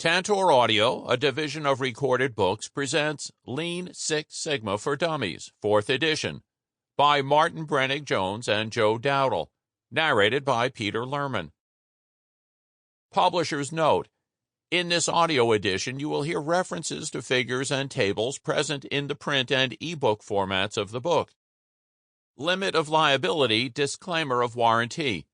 Tantor Audio, a division of Recorded Books, presents Lean Six Sigma for Dummies, 4th edition, by Martin Brennig Jones and Joe Dowdall, narrated by Peter Lerman. Publisher's note: in this audio edition, you will hear references to figures and tables present in the print and ebook formats of the book. Limit of liability, disclaimer of warranty.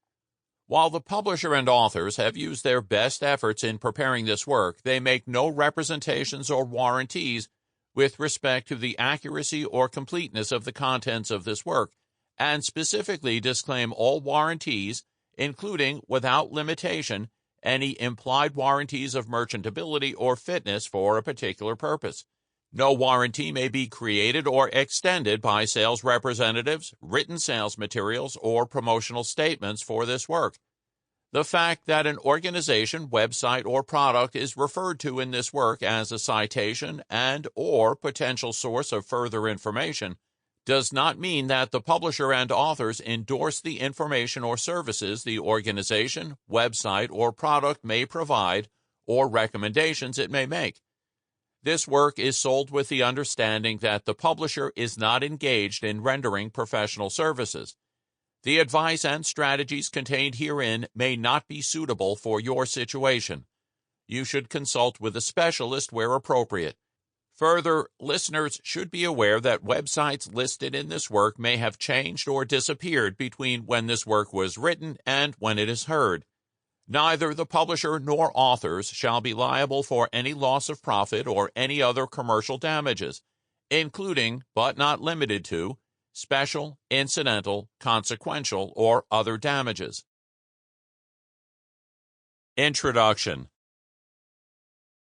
While the publisher and authors have used their best efforts in preparing this work, they make no representations or warranties with respect to the accuracy or completeness of the contents of this work, and specifically disclaim all warranties, including, without limitation, any implied warranties of merchantability or fitness for a particular purpose. No warranty may be created or extended by sales representatives, written sales materials, or promotional statements for this work. The fact that an organization, website, or product is referred to in this work as a citation and/or potential source of further information does not mean that the publisher and authors endorse the information or services the organization, website, or product may provide or recommendations it may make. This work is sold with the understanding that the publisher is not engaged in rendering professional services. The advice and strategies contained herein may not be suitable for your situation. You should consult with a specialist where appropriate. Further, listeners should be aware that websites listed in this work may have changed or disappeared between when this work was written and when it is heard. Neither the publisher nor authors shall be liable for any loss of profit or any other commercial damages, including, but not limited to, special, incidental, consequential, or other damages. Introduction.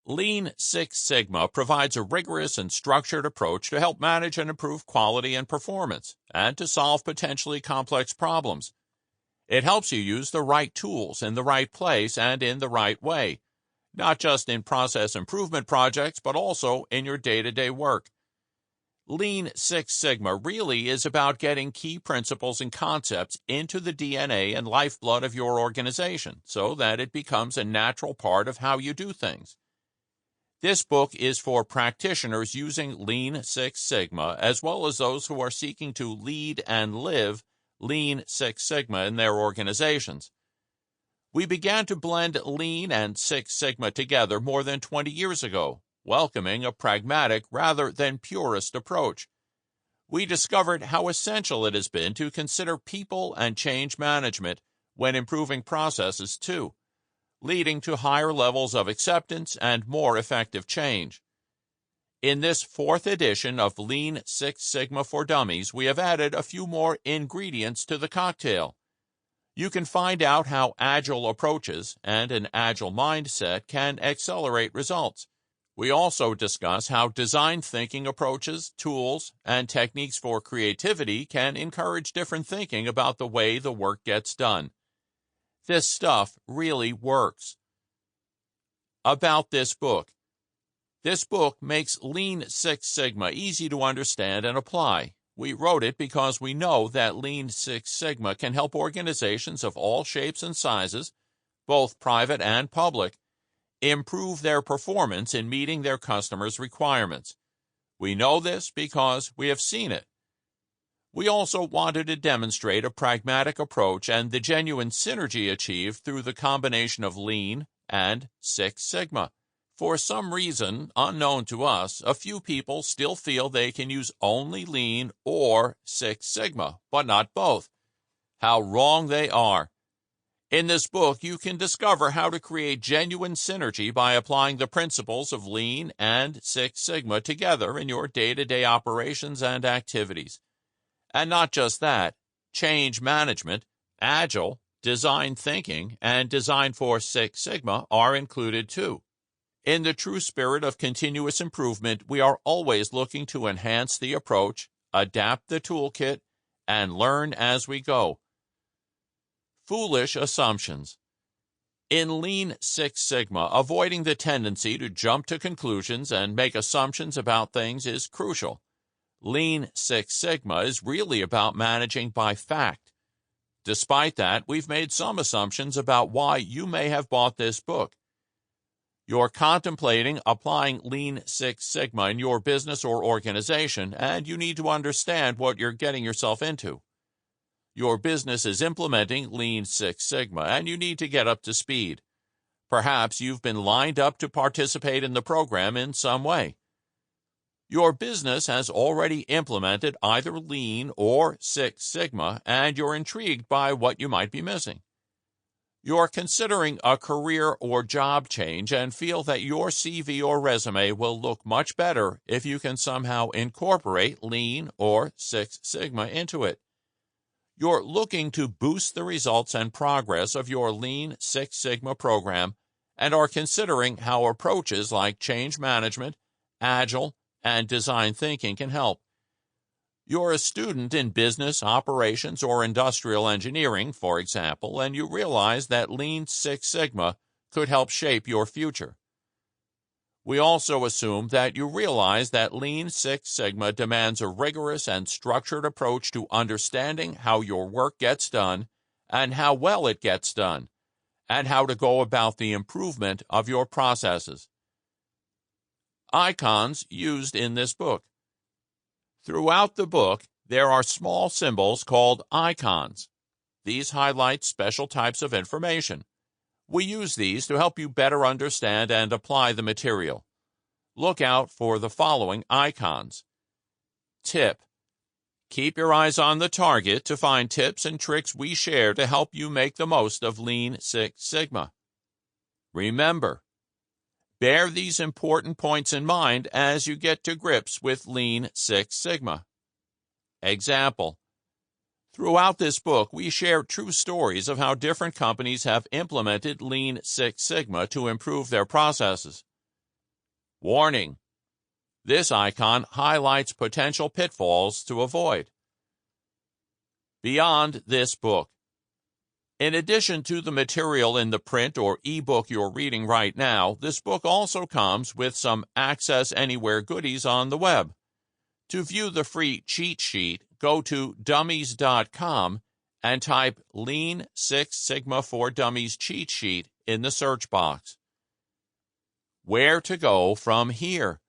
Lean Six Sigma provides a rigorous and structured approach to help manage and improve quality and performance, and to solve potentially complex problems. It helps you use the right tools in the right place and in the right way, not just in process improvement projects, but also in your day-to-day work. Lean Six Sigma really is about getting key principles and concepts into the DNA and lifeblood of your organization so that it becomes a natural part of how you do things. This book is for practitioners using Lean Six Sigma, as well as those who are seeking to lead and live Lean Six Sigma in their organizations. We began to blend Lean and Six Sigma together more than 20 years ago, welcoming a pragmatic rather than purist approach. We discovered how essential it has been to consider people and change management when improving processes too, leading to higher levels of acceptance and more effective change. In this 4th edition of Lean Six Sigma for Dummies, we have added a few more ingredients to the cocktail. You can find out how agile approaches and an agile mindset can accelerate results. We also discuss how design thinking approaches, tools, and techniques for creativity can encourage different thinking about the way the work gets done. This stuff really works. About this book. This book makes Lean Six Sigma easy to understand and apply. We wrote it because we know that Lean Six Sigma can help organizations of all shapes and sizes, both private and public, improve their performance in meeting their customers' requirements. We know this because we have seen it. We also wanted to demonstrate a pragmatic approach and the genuine synergy achieved through the combination of Lean and Six Sigma. For some reason, unknown to us, a few people still feel they can use only Lean or Six Sigma, but not both. How wrong they are. In this book, you can discover how to create genuine synergy by applying the principles of Lean and Six Sigma together in your day-to-day operations and activities. And not just that, change management, agile, design thinking, and design for Six Sigma are included too. In the true spirit of continuous improvement, we are always looking to enhance the approach, adapt the toolkit, and learn as we go. Foolish assumptions. In Lean Six Sigma, avoiding the tendency to jump to conclusions and make assumptions about things is crucial. Lean Six Sigma is really about managing by fact. Despite that, we've made some assumptions about why you may have bought this book. You're contemplating applying Lean Six Sigma in your business or organization, and you need to understand what you're getting yourself into. Your business is implementing Lean Six Sigma, and you need to get up to speed. Perhaps you've been lined up to participate in the program in some way. Your business has already implemented either Lean or Six Sigma, and you're intrigued by what you might be missing. You're considering a career or job change and feel that your CV or resume will look much better if you can somehow incorporate Lean or Six Sigma into it. You're looking to boost the results and progress of your Lean Six Sigma program and are considering how approaches like change management, agile, and design thinking can help. You're a student in business, operations, or industrial engineering, for example, and you realize that Lean Six Sigma could help shape your future. We also assume that you realize that Lean Six Sigma demands a rigorous and structured approach to understanding how your work gets done and how well it gets done, and how to go about the improvement of your processes. Icons used in this book. Throughout the book, there are small symbols called icons. These highlight special types of information. We use these to help you better understand and apply the material. Look out for the following icons. Tip. Keep your eyes on the target to find tips and tricks we share to help you make the most of Lean Six Sigma. Remember, bear these important points in mind as you get to grips with Lean Six Sigma. Example. Throughout this book, we share true stories of how different companies have implemented Lean Six Sigma to improve their processes. Warning. This icon highlights potential pitfalls to avoid. Beyond this book. In addition to the material in the print or ebook you're reading right now, this book also comes with some Access Anywhere goodies on the web. To view the free cheat sheet, go to dummies.com and type Lean Six Sigma For Dummies cheat sheet in the search box. Where to go from here?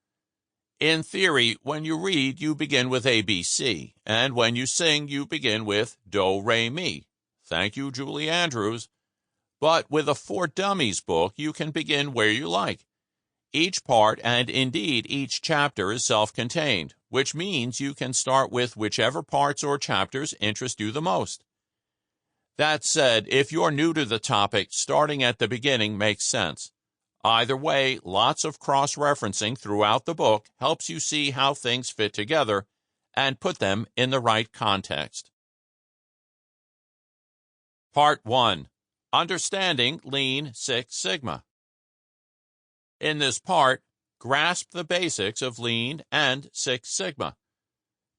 In theory, when you read, you begin with ABC, and when you sing, you begin with Do, Re, Mi. Thank you, Julie Andrews. But with a For Dummies book, you can begin where you like. Each part, and indeed each chapter, is self-contained, which means you can start with whichever parts or chapters interest you the most. That said, if you're new to the topic, starting at the beginning makes sense. Either way, lots of cross-referencing throughout the book helps you see how things fit together and put them in the right context. Part 1. Understanding Lean Six Sigma. In this part, grasp the basics of Lean and Six Sigma.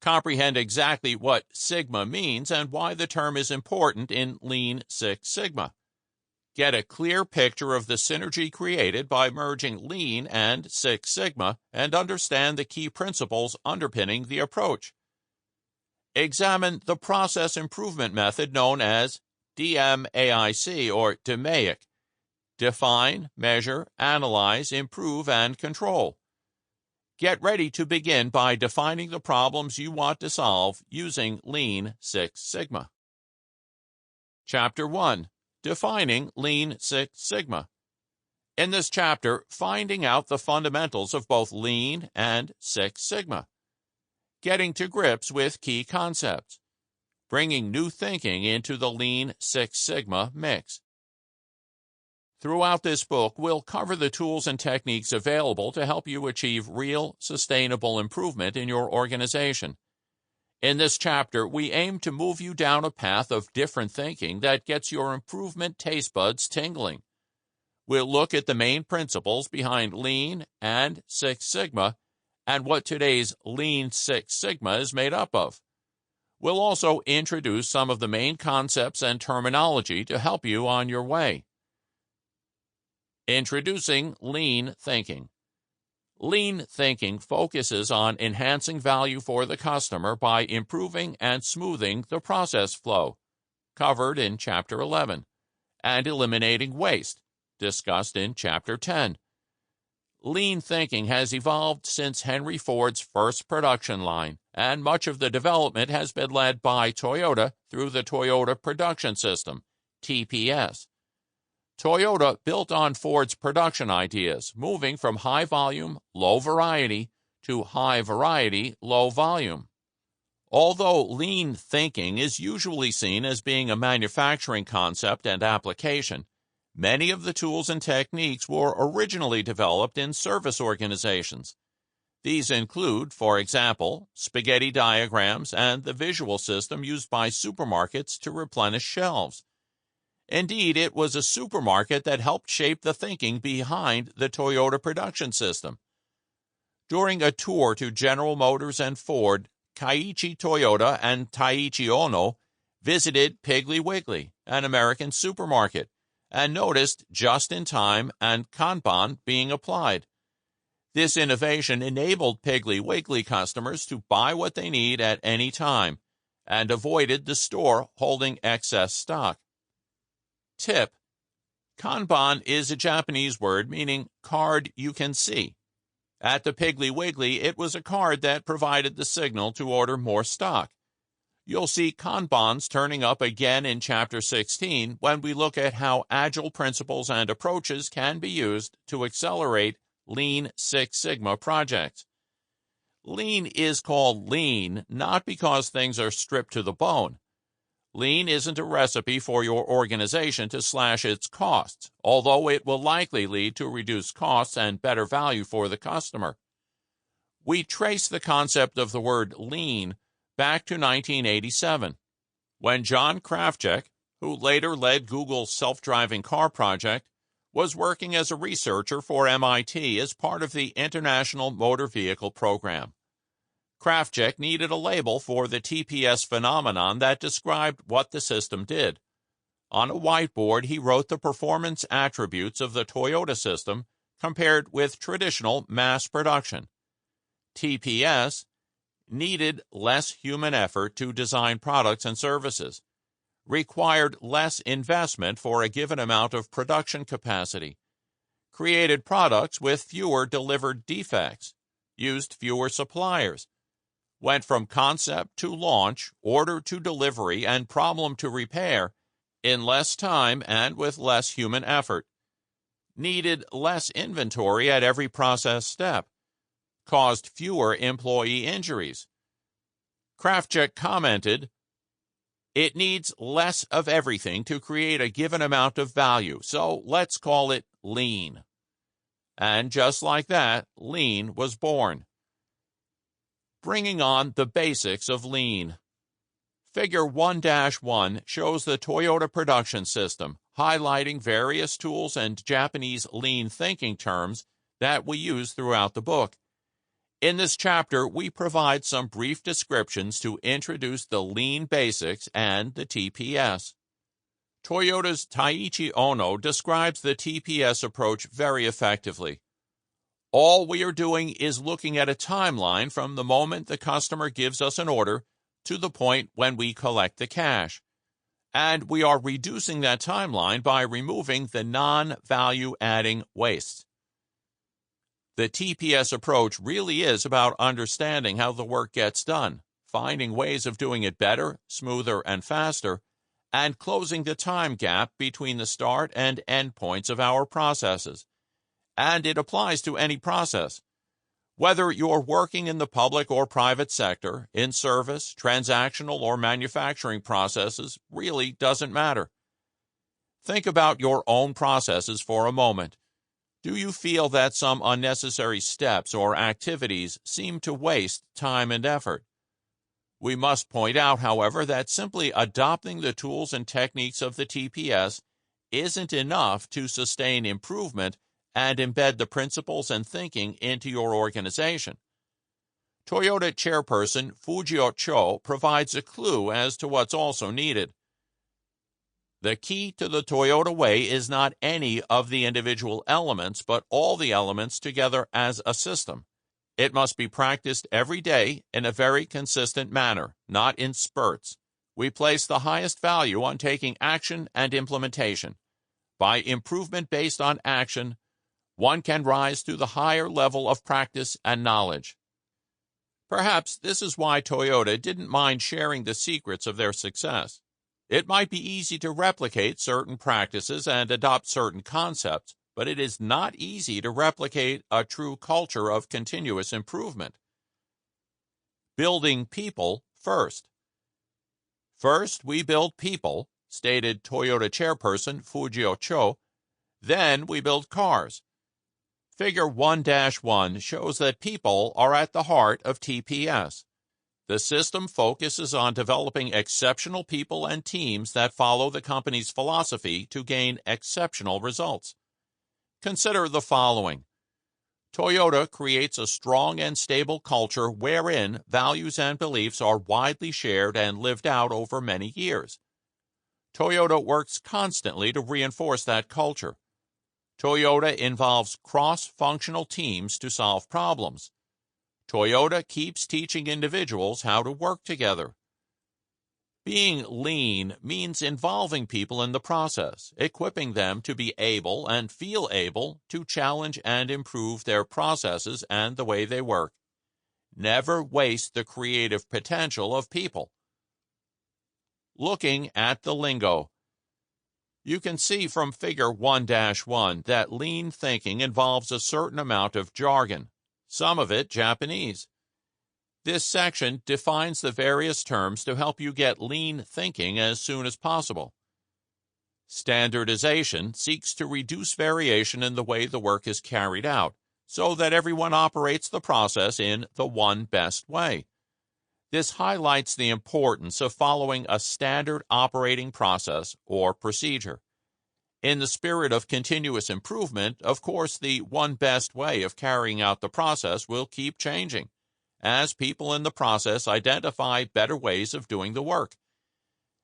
Comprehend exactly what Sigma means and why the term is important in Lean Six Sigma. Get a clear picture of the synergy created by merging Lean and Six Sigma and understand the key principles underpinning the approach. Examine the process improvement method known as DMAIC or DMAIC. Define, measure, analyze, improve, and control. Get ready to begin by defining the problems you want to solve using Lean Six Sigma. Chapter 1. Defining Lean Six Sigma. In this chapter, finding out the fundamentals of both Lean and Six Sigma. Getting to grips with key concepts. Bringing new thinking into the Lean Six Sigma mix. Throughout this book, we'll cover the tools and techniques available to help you achieve real, sustainable improvement in your organization. In this chapter, we aim to move you down a path of different thinking that gets your improvement taste buds tingling. We'll look at the main principles behind Lean and Six Sigma and what today's Lean Six Sigma is made up of. We'll also introduce some of the main concepts and terminology to help you on your way. Introducing Lean Thinking. Lean thinking focuses on enhancing value for the customer by improving and smoothing the process flow, covered in Chapter 11, and eliminating waste, discussed in Chapter 10. Lean thinking has evolved since Henry Ford's first production line, and much of the development has been led by Toyota through the Toyota Production System, TPS. Toyota built on Ford's production ideas, moving from high volume, low variety to high variety, low volume. Although lean thinking is usually seen as being a manufacturing concept and application, many of the tools and techniques were originally developed in service organizations. These include, for example, spaghetti diagrams and the visual system used by supermarkets to replenish shelves. Indeed, it was a supermarket that helped shape the thinking behind the Toyota production system. During a tour to General Motors and Ford, Keiichi Toyota and Taiichi Ono visited Piggly Wiggly, an American supermarket, and noticed just-in-time and Kanban being applied. This innovation enabled Piggly Wiggly customers to buy what they need at any time and avoided the store holding excess stock. Tip: Kanban is a Japanese word meaning card you can see. At the Piggly Wiggly, it was a card that provided the signal to order more stock. You'll see Kanbans turning up again in Chapter 16 when we look at how agile principles and approaches can be used to accelerate Lean Six Sigma projects. Lean is called lean not because things are stripped to the bone. Lean isn't a recipe for your organization to slash its costs, although it will likely lead to reduced costs and better value for the customer. We trace the concept of the word lean back to 1987, when John Krafcik, who later led Google's self-driving car project, was working as a researcher for MIT as part of the International Motor Vehicle Program. Krafcik needed a label for the TPS phenomenon that described what the system did. On a whiteboard, he wrote the performance attributes of the Toyota system compared with traditional mass production. TPS needed less human effort to design products and services, required less investment for a given amount of production capacity, created products with fewer delivered defects, used fewer suppliers, went from concept to launch, order to delivery, and problem to repair in less time and with less human effort, needed less inventory at every process step, caused fewer employee injuries. Krafcik commented, "It needs less of everything to create a given amount of value, so let's call it lean." And just like that, lean was born. Bringing on the basics of lean. Figure 1-1 shows the Toyota production system, highlighting various tools and Japanese lean thinking terms that we use throughout the book. In this chapter, we provide some brief descriptions to introduce the lean basics and the TPS. Toyota's Taiichi Ono describes the TPS approach very effectively. All we are doing is looking at a timeline from the moment the customer gives us an order to the point when we collect the cash. And we are reducing that timeline by removing the non-value-adding wastes. The TPS approach really is about understanding how the work gets done, finding ways of doing it better, smoother, and faster, and closing the time gap between the start and end points of our processes. And it applies to any process. Whether you're working in the public or private sector, in service, transactional, or manufacturing processes, really doesn't matter. Think about your own processes for a moment. Do you feel that some unnecessary steps or activities seem to waste time and effort? We must point out, however, that simply adopting the tools and techniques of the TPS isn't enough to sustain improvement and embed the principles and thinking into your organization. Toyota chairperson Fujio Cho provides a clue as to what's also needed. The key to the Toyota way is not any of the individual elements, but all the elements together as a system. It must be practiced every day in a very consistent manner, not in spurts. We place the highest value on taking action and implementation. By improvement based on action, one can rise to the higher level of practice and knowledge. Perhaps this is why Toyota didn't mind sharing the secrets of their success. It might be easy to replicate certain practices and adopt certain concepts, but it is not easy to replicate a true culture of continuous improvement. Building people first. First, we build people, stated Toyota chairperson Fujio Cho. Then we build cars. Figure 1-1 shows that people are at the heart of TPS. The system focuses on developing exceptional people and teams that follow the company's philosophy to gain exceptional results. Consider the following. Toyota creates a strong and stable culture wherein values and beliefs are widely shared and lived out over many years. Toyota works constantly to reinforce that culture. Toyota involves cross-functional teams to solve problems. Toyota keeps teaching individuals how to work together. Being lean means involving people in the process, equipping them to be able and feel able to challenge and improve their processes and the way they work. Never waste the creative potential of people. Looking at the lingo. You can see from Figure 1-1 that lean thinking involves a certain amount of jargon, some of it Japanese. This section defines the various terms to help you get lean thinking as soon as possible. Standardization seeks to reduce variation in the way the work is carried out, so that everyone operates the process in the one best way. This highlights the importance of following a standard operating process or procedure. In the spirit of continuous improvement, of course, the one best way of carrying out the process will keep changing, as people in the process identify better ways of doing the work.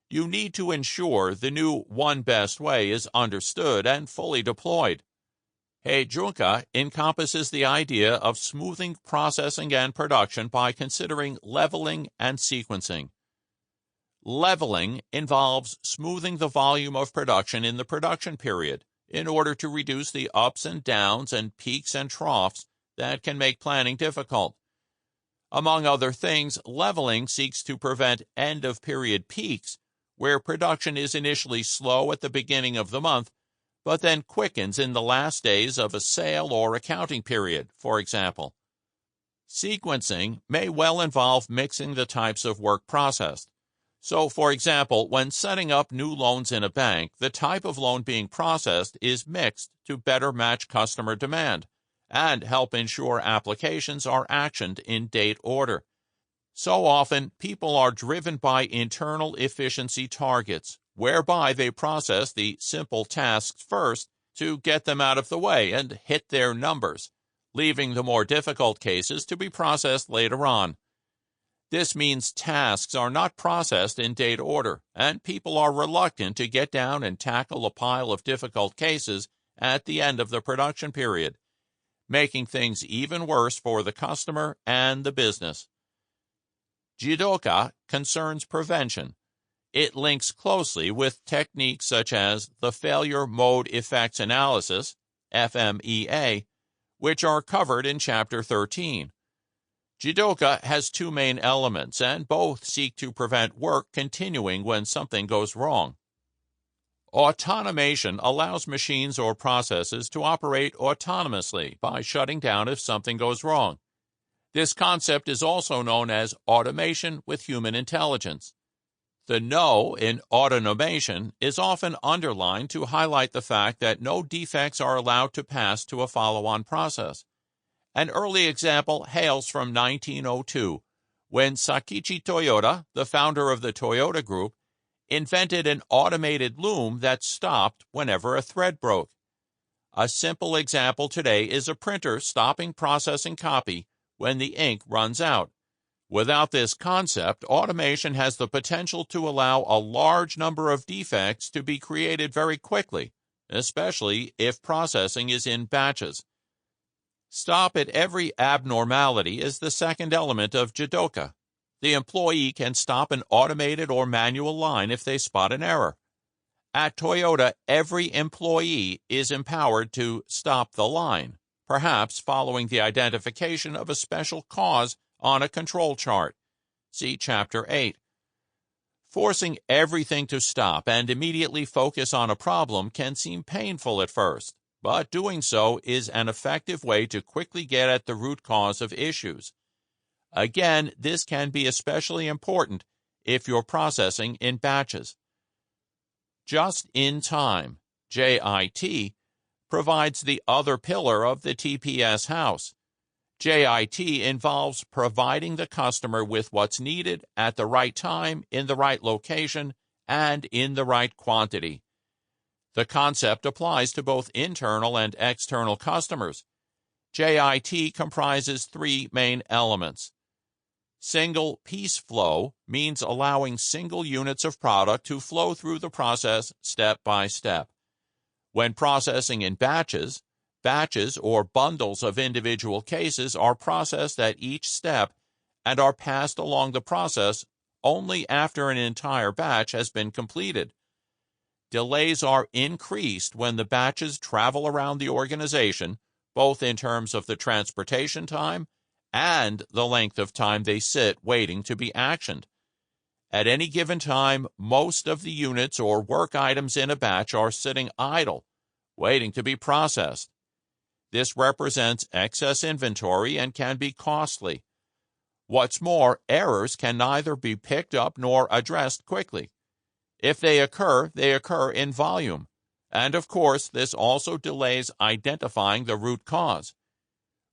You need to ensure the new one best way is understood and fully deployed. Heijunka encompasses the idea of smoothing processing and production by considering leveling and sequencing. Leveling involves smoothing the volume of production in the production period in order to reduce the ups and downs and peaks and troughs that can make planning difficult. Among other things, leveling seeks to prevent end-of-period peaks, where production is initially slow at the beginning of the month, but then quickens in the last days of a sale or accounting period, for example. Sequencing may well involve mixing the types of work processed. So, for example, when setting up new loans in a bank, the type of loan being processed is mixed to better match customer demand and help ensure applications are actioned in date order. So often, people are driven by internal efficiency targets, whereby they process the simple tasks first to get them out of the way and hit their numbers, leaving the more difficult cases to be processed later on. This means tasks are not processed in date order, and people are reluctant to get down and tackle a pile of difficult cases at the end of the production period, making things even worse for the customer and the business. Jidoka concerns prevention. It links closely with techniques such as the Failure Mode Effects Analysis, FMEA, which are covered in Chapter 13. Jidoka has two main elements, and both seek to prevent work continuing when something goes wrong. Automation allows machines or processes to operate autonomously by shutting down if something goes wrong. This concept is also known as automation with human intelligence. The no in automation is often underlined to highlight the fact that no defects are allowed to pass to a follow-on process. An early example hails from 1902, when Sakichi Toyoda, the founder of the Toyota Group, invented an automated loom that stopped whenever a thread broke. A simple example today is a printer stopping processing copy when the ink runs out. Without this concept, automation has the potential to allow a large number of defects to be created very quickly, especially if processing is in batches. Stop at every abnormality is the second element of Jidoka. The employee can stop an automated or manual line if they spot an error. At Toyota, every employee is empowered to stop the line, perhaps following the identification of a special cause on a control chart. See Chapter 8. Forcing everything to stop and immediately focus on a problem can seem painful at first, but doing so is an effective way to quickly get at the root cause of issues. Again, this can be especially important if you're processing in batches. Just-in-time, JIT, provides the other pillar of the TPS house. JIT involves providing the customer with what's needed at the right time, in the right location, and in the right quantity. The concept applies to both internal and external customers. JIT comprises three main elements. Single piece flow means allowing single units of product to flow through the process step by step. When processing in batches or bundles of individual cases are processed at each step and are passed along the process only after an entire batch has been completed. Delays are increased when the batches travel around the organization, both in terms of the transportation time and the length of time they sit waiting to be actioned. At any given time, most of the units or work items in a batch are sitting idle, waiting to be processed. This represents excess inventory and can be costly. What's more, errors can neither be picked up nor addressed quickly. If they occur in volume. And of course, this also delays identifying the root cause.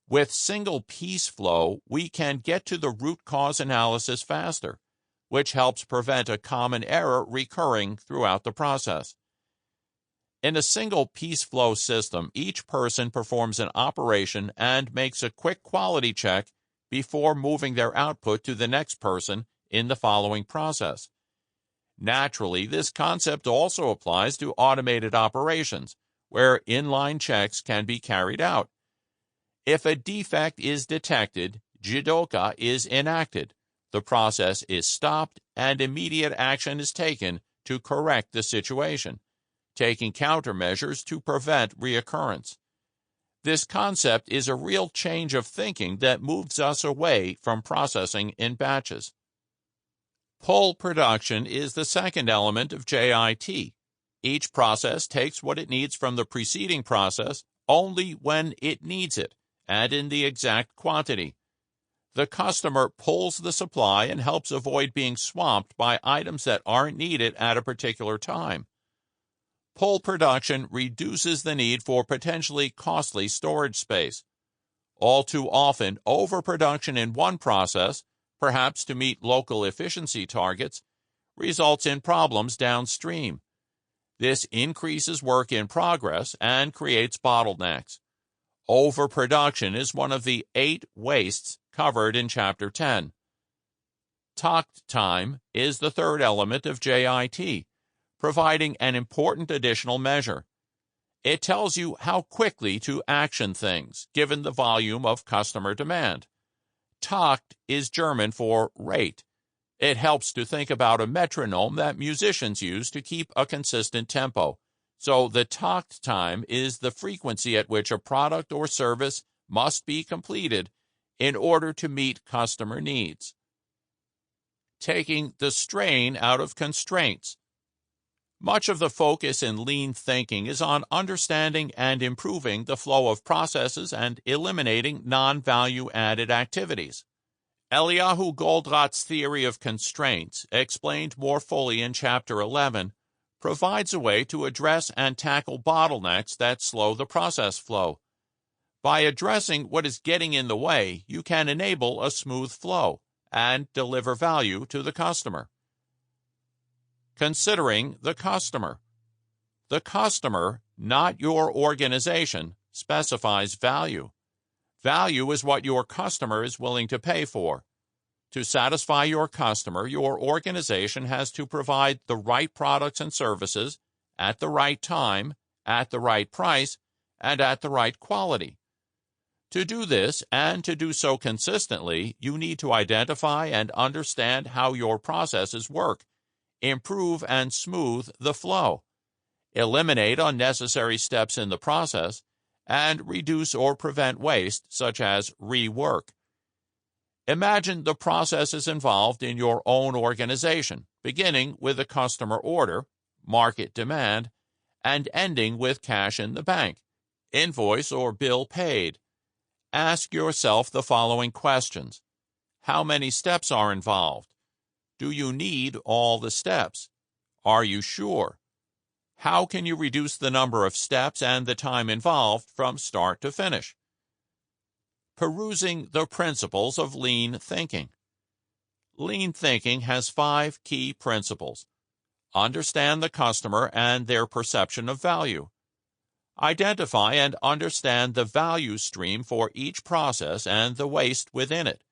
With single piece flow, we can get to the root cause analysis faster, which helps prevent a common error recurring throughout the process. In a single piece flow system, each person performs an operation and makes a quick quality check before moving their output to the next person in the following process. Naturally, this concept also applies to automated operations, where inline checks can be carried out. If a defect is detected, jidoka is enacted. The process is stopped and immediate action is taken to correct the situation, taking countermeasures to prevent reoccurrence. This concept is a real change of thinking that moves us away from processing in batches. Pull production is the second element of JIT. Each process takes what it needs from the preceding process only when it needs it, and in the exact quantity. The customer pulls the supply and helps avoid being swamped by items that aren't needed at a particular time. Pull production reduces the need for potentially costly storage space. All too often, overproduction in one process, perhaps to meet local efficiency targets, results in problems downstream. This increases work in progress and creates bottlenecks. Overproduction is one of the 8 wastes covered in Chapter 10. Takt time is the third element of JIT, providing an important additional measure. It tells you how quickly to action things, given the volume of customer demand. Takt is German for rate. It helps to think about a metronome that musicians use to keep a consistent tempo. So the takt time is the frequency at which a product or service must be completed in order to meet customer needs. Taking the strain out of constraints. Much of the focus in lean thinking is on understanding and improving the flow of processes and eliminating non-value-added activities. Eliyahu Goldratt's theory of constraints, explained more fully in Chapter 11, provides a way to address and tackle bottlenecks that slow the process flow. By addressing what is getting in the way, you can enable a smooth flow and deliver value to the customer. Considering the customer. The customer, not your organization, specifies value. Value is what your customer is willing to pay for. To satisfy your customer, your organization has to provide the right products and services at the right time, at the right price, and at the right quality. To do this, and to do so consistently, you need to identify and understand how your processes work, improve and smooth the flow. eliminate unnecessary steps in the process, and reduce or prevent waste, such as rework. Imagine the processes involved in your own organization, beginning with a customer order, market demand, and ending with cash in the bank, invoice or bill paid. Ask yourself the following questions. How many steps are involved? Do you need all the steps? Are you sure? How can you reduce the number of steps and the time involved from start to finish? Perusing the principles of lean thinking. Lean thinking has 5 key principles. Understand the customer and their perception of value. Identify and understand the value stream for each process and the waste within it.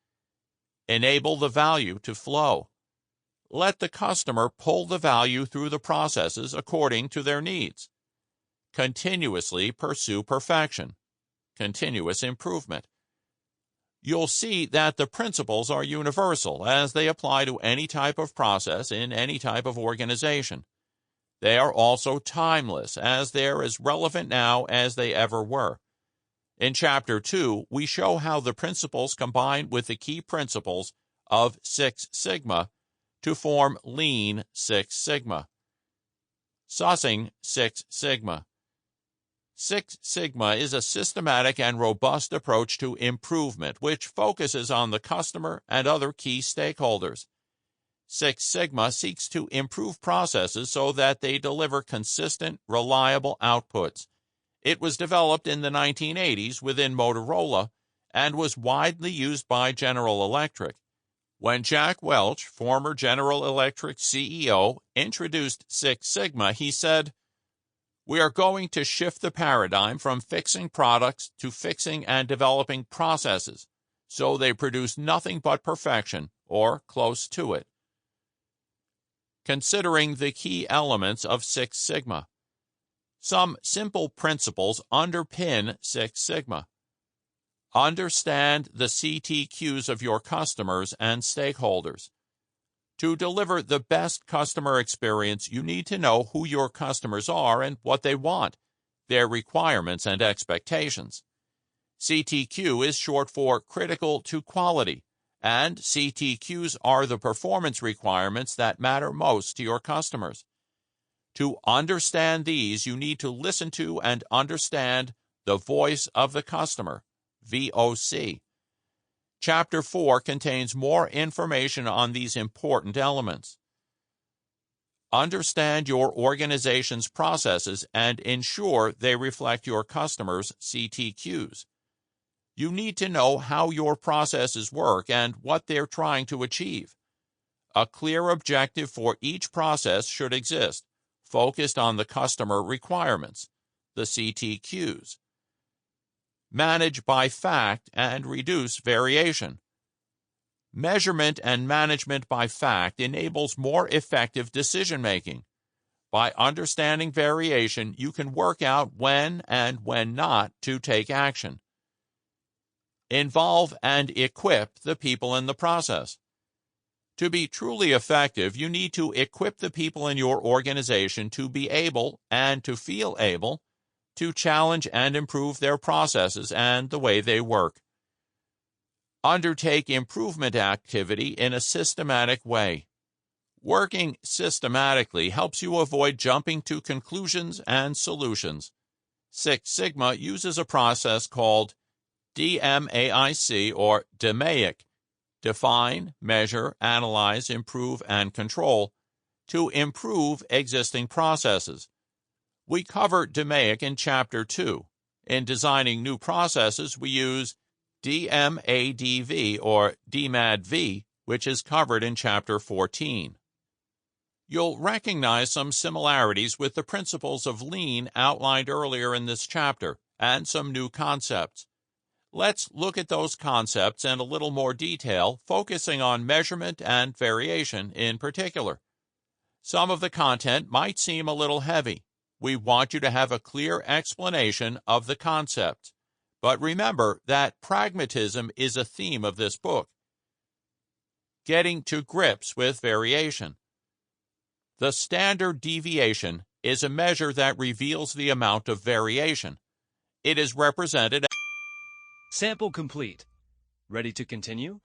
Enable the value to flow. Let the customer pull the value through the processes according to their needs. Continuously pursue perfection. Continuous improvement. You'll see that the principles are universal as they apply to any type of process in any type of organization. They are also timeless as they're as relevant now as they ever were. In Chapter 2, we show how the principles combine with the key principles of Six Sigma to form Lean Six Sigma. Sussing Six Sigma. Six Sigma is a systematic and robust approach to improvement which focuses on the customer and other key stakeholders. Six Sigma seeks to improve processes so that they deliver consistent, reliable outputs. It was developed in the 1980s within Motorola and was widely used by General Electric. When Jack Welch, former General Electric CEO, introduced Six Sigma, he said, "We are going to shift the paradigm from fixing products to fixing and developing processes, so they produce nothing but perfection or close to it." Considering the key elements of Six Sigma. Some simple principles underpin Six Sigma. Understand the CTQs of your customers and stakeholders. To deliver the best customer experience, you need to know who your customers are and what they want, their requirements and expectations. CTQ is short for critical to quality, and CTQs are the performance requirements that matter most to your customers. To understand these, you need to listen to and understand the voice of the customer, VOC. Chapter 4 contains more information on these important elements. Understand your organization's processes and ensure they reflect your customers' CTQs. You need to know how your processes work and what they're trying to achieve. A clear objective for each process should exist, focused on the customer requirements, the CTQs. Manage by fact and reduce variation. Measurement and management by fact enables more effective decision-making. By understanding variation, you can work out when and when not to take action. Involve and equip the people in the process. To be truly effective, you need to equip the people in your organization to be able and to feel able to challenge and improve their processes and the way they work. Undertake improvement activity in a systematic way. Working systematically helps you avoid jumping to conclusions and solutions. Six Sigma uses a process called DMAIC or DMAIC, define, measure, analyze, improve, and control, to improve existing processes. We cover DMAIC in Chapter 2. In designing new processes, we use DMADV or DMADV, which is covered in Chapter 14. You'll recognize some similarities with the principles of Lean outlined earlier in this chapter and some new concepts. Let's look at those concepts in a little more detail, focusing on measurement and variation in particular. Some of the content might seem a little heavy. We want you to have a clear explanation of the concepts. But remember that pragmatism is a theme of this book. Getting to grips with variation. The standard deviation is a measure that reveals the amount of variation. It is represented as Sample complete. Ready to continue?